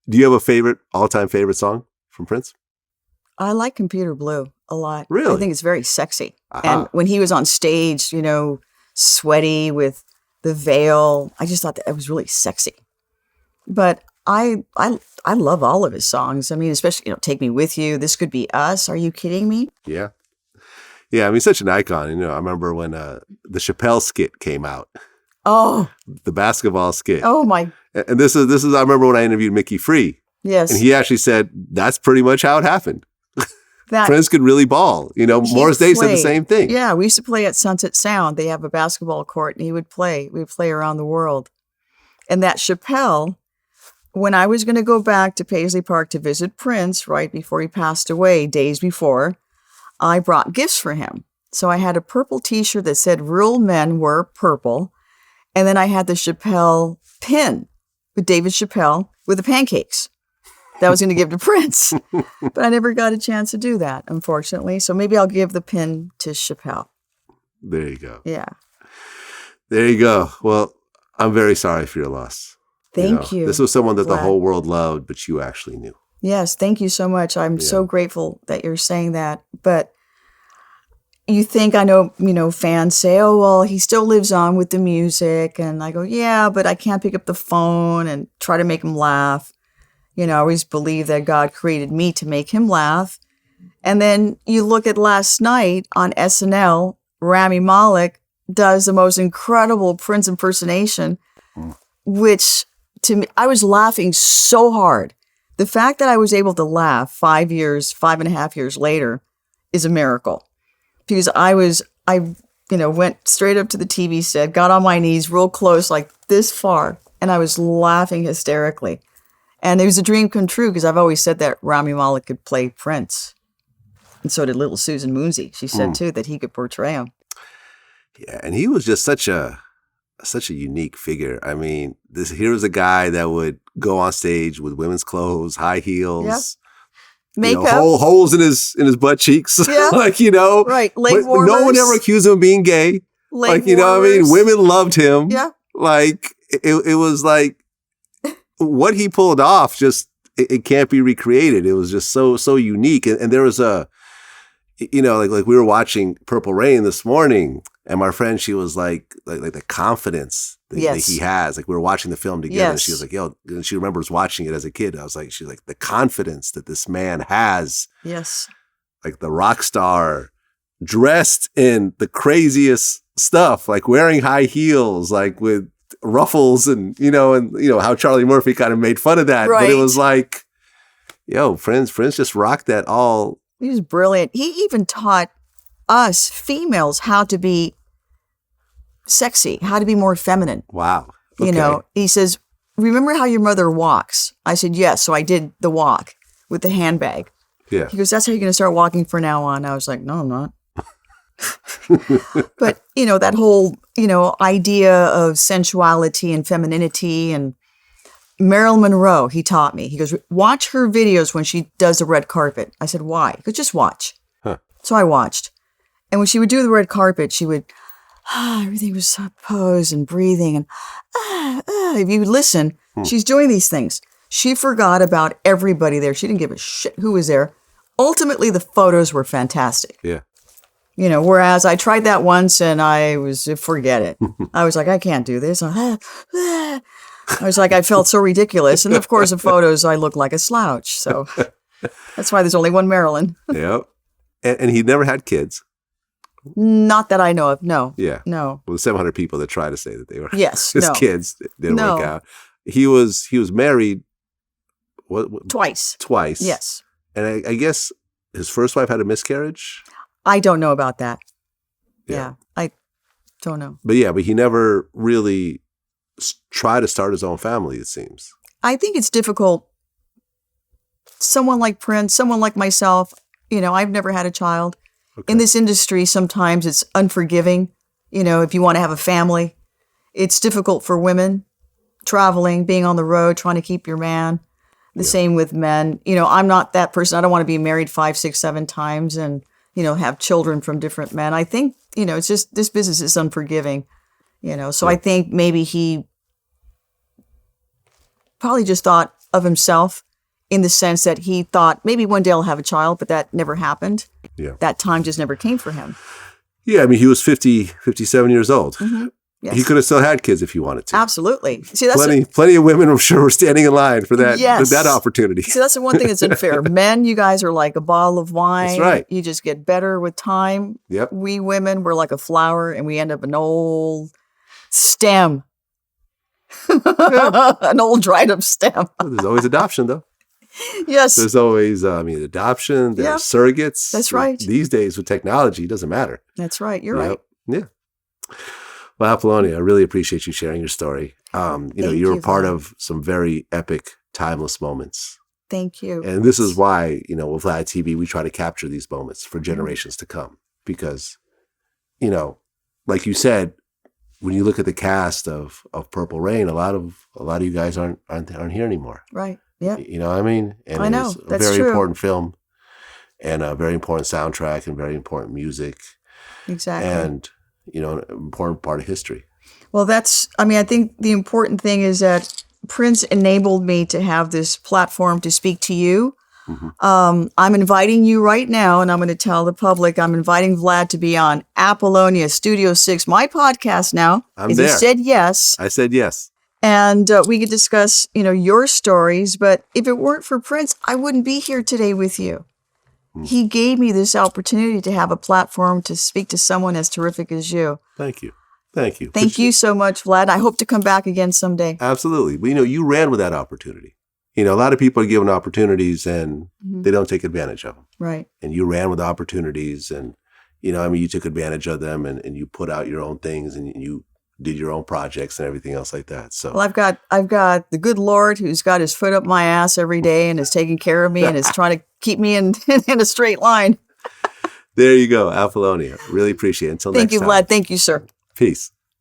Do you have a all-time favorite song from Prince? I like Computer Blue a lot. Really? I think it's very sexy. Uh-huh. And when he was on stage, sweaty with the veil, I just thought that it was really sexy. But I love all of his songs. I mean, especially, Take Me With You, This Could Be Us. Are you kidding me? Yeah. Yeah, I mean, such an icon. I remember when the Chappelle Skit came out. Oh. The basketball skit. Oh, my. And this is I remember when I interviewed Mickey Free. Yes. And he actually said, that's pretty much how it happened. Prince could really ball. Morris Day said the same thing. Yeah, we used to play at Sunset Sound. They have a basketball court, and he would play. We would play around the world. And that Chappelle, when I was going to go back to Paisley Park to visit Prince right before he passed away, days before, I brought gifts for him. So I had a purple T-shirt that said "Real Men Wear Purple," and then I had the Chappelle pin with David Chappelle with the pancakes that I was going to give to Prince. But I never got a chance to do that, unfortunately. So maybe I'll give the pin to Chappelle. There you go. Yeah. There you go. Well, I'm very sorry for your loss. Thank you. This was someone that the whole world loved, but you actually knew. Yes, thank you so much. I'm so grateful that you're saying that. But you think, I know, fans say, oh, well, he still lives on with the music. And I go, yeah, but I can't pick up the phone and try to make him laugh. I always believe that God created me to make him laugh. And then you look at last night on SNL, Rami Malek does the most incredible Prince impersonation, which to me, I was laughing so hard. The fact that I was able to laugh 5.5 years later is a miracle. Because I went straight up to the TV set, got on my knees real close, like this far, and I was laughing hysterically. And it was a dream come true because I've always said that Rami Malek could play Prince. And so did little Susan Moonsey. She said, too, that he could portray him. Yeah, and he was just such a unique figure. I mean, here was a guy that would go on stage with women's clothes, high heels, makeup, holes in his butt cheeks, yeah. Right, leg warmers. No one ever accused him of being gay. Leg warmers. What I mean? Women loved him. Yeah, it was like what he pulled off. Just it can't be recreated. It was just so unique. And there was like we were watching Purple Rain this morning. And my friend, she was like the confidence that he has. Like we were watching the film together. And she was like, and she remembers watching it as a kid. She's like, the confidence that this man has. Yes. Like the rock star dressed in the craziest stuff, like wearing high heels, like with ruffles and how Charlie Murphy kind of made fun of that. Right. But it was like, Prince just rocked that all. He was brilliant. He even taught us females how to be sexy, how to be more feminine. Wow. Okay. He says, remember how your mother walks? I said, yes. So I did the walk with the handbag. Yeah. He goes, that's how you're going to start walking from now on. I was like, no, I'm not. But, that whole, idea of sensuality and femininity, and Marilyn Monroe, he taught me. He goes, watch her videos when she does the red carpet. I said, why? He goes, just watch. Huh. So I watched. And when she would do the red carpet, she would, everything was so posed and breathing. And if you listen, she's doing these things. She forgot about everybody there. She didn't give a shit who was there. Ultimately, the photos were fantastic. Yeah. Whereas I tried that once and forget it. I was like, I can't do this. I was like, I felt so ridiculous. And of course, in photos, I look like a slouch. So that's why there's only one Marilyn. Yep. And he never had kids. Not that I know of. No. Yeah. No. Well, the 700 people that try to say that they were his kids didn't work out. He was married. What? Twice. Yes. And I guess his first wife had a miscarriage. I don't know about that. Yeah. I don't know. But he never really tried to start his own family, it seems. I think it's difficult. Someone like Prince, someone like myself, I've never had a child. Okay. In this industry, sometimes it's unforgiving. If you want to have a family, it's difficult for women traveling, being on the road, trying to keep your man. The same with men. I'm not that person. I don't want to be married 5, 6, 7 times and, have children from different men. I think, it's just, this business is unforgiving, So I think maybe he probably just thought of himself in the sense that he thought maybe one day I'll have a child, but that never happened. Yeah. That time just never came for him. Yeah, I mean, he was 57 years old. Mm-hmm. Yes. He could have still had kids if he wanted to. Absolutely. See, that's plenty of women, I'm sure, were standing in line for that, yes. that opportunity. See, that's the one thing that's unfair. Men, you guys are like a bottle of wine. That's right. You just get better with time. Yep. We women, we're like a flower, and we end up an old stem. An old dried up stem. There's always adoption, though. Yes. There's always, adoption. There's surrogates. That's right. These days with technology, it doesn't matter. That's right. You're right. Yeah. Well, Apollonia, I really appreciate you sharing your story. You were part of some very epic, timeless moments. Thank you. And this is why, with Vlad TV, we try to capture these moments for generations to come. Because, like you said, when you look at the cast of Purple Rain, a lot of you guys aren't here anymore. Right. Yeah. You know what I mean? And I know. It's a That's very true. important film and a very important soundtrack and very important music. Exactly. And, an important part of history. Well, I think the important thing is that Prince enabled me to have this platform to speak to you. Mm-hmm. I'm inviting you right now, and I'm going to tell the public, I'm inviting Vlad to be on Apollonia Studio 6, my podcast now. I'm there. He said yes. I said yes. And we could discuss, your stories. But if it weren't for Prince, I wouldn't be here today with you. He gave me this opportunity to have a platform to speak to someone as terrific as you. Thank you. Thank you so much, Vlad. I hope to come back again someday. Absolutely. But, you ran with that opportunity. A lot of people are given opportunities and they don't take advantage of them. Right. And you ran with opportunities and, you took advantage of them and you put out your own things and you did your own projects and everything else like that. So, well, I've got the good Lord who's got his foot up my ass every day and is taking care of me and is trying to keep me in a straight line. There you go, Apollonia. Really appreciate it. Until next time. Thank you, Vlad. Thank you, sir. Peace.